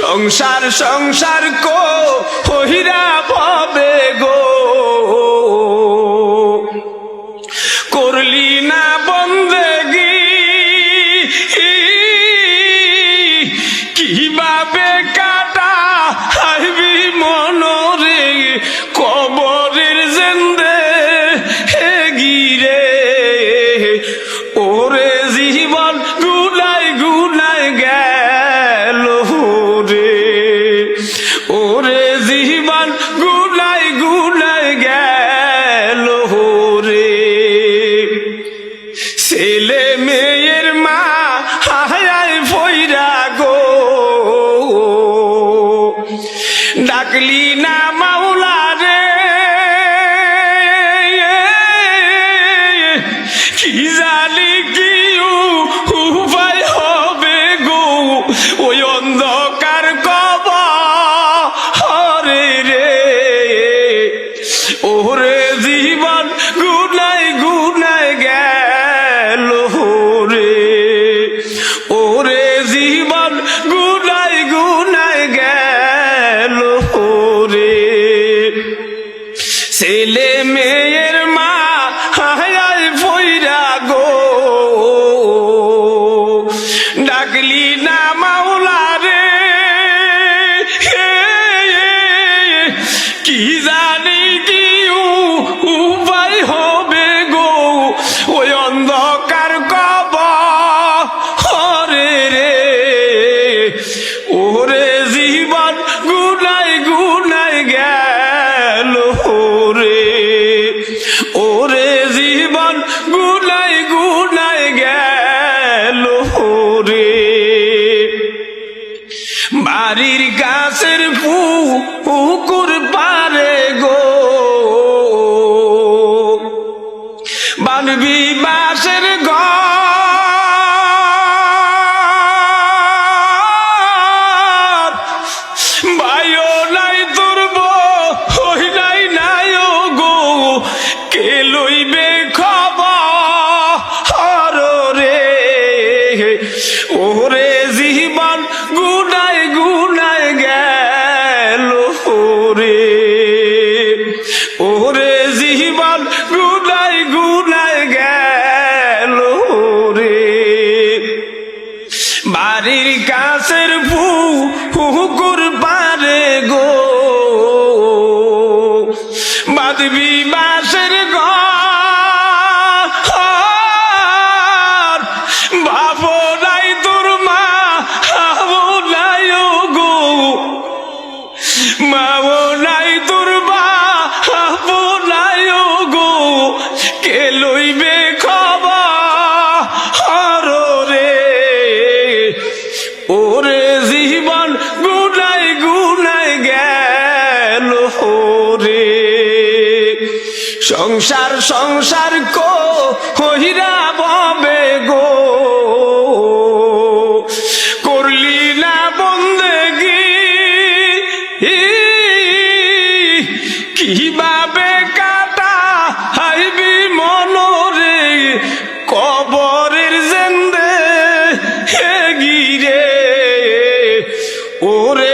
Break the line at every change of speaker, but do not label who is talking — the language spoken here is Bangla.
সংসার সংসার কো হইরা ভবে গো করলি না বন্দেগি কিভাবে কাটা হাইবি মনরে কবরের জেন্দে হে গিরে ওরে জীবন গুনাই গুনাই গেল রে ওরে জীবন গুনাই গুনাই গেল রে ছেলে মেয়ের মা হায় ফইরা গো ডাকলি না মাওলা রে কি জানি কি উপায় হবে গো ওই অন্ধকার কবরে রে ওরে জীবন গুনাই গুনাই গেল রে ওরে জীবন গুনাই গুনাই গেল রে ছেলে মেয়ের মা হায় ফইরা গো ডাকলি না মাওলা রে কি জানি কি উপায় হবে গো ওই অন্ধকার কবরে রে ওরে জীবন গুনাই গুনাই গেল রে ওরে জীবন গুনাই গুনাই গেল রে বাড়ির গাছের পুকুর পারে গো বানবি বাঁশের ঘর ভাইও নাই তোর হই নাই নাই গো কে লইবে খবর রে ওরে জীবন গুনাই গুনাই গেল রে ওরে জীবন গুনাই গুনাই গেল রে বাড়ির গাছের পুকুর পারে গো বাঁধবি বাঁশের ঘর ভাবো নাই তোর মা ভাবো নাই গো মাও নাই তোর ভাবো নাই গো কে লইবে খবর রে ওরে জীবন গুনাই গুনাই গেল রে সংসার সংসার কো হইরা ভবে গো করলি না বন্দেগি কিভাবে কাটা হাইবি মনরে কবরের জেন্দে হে গিরে ওরে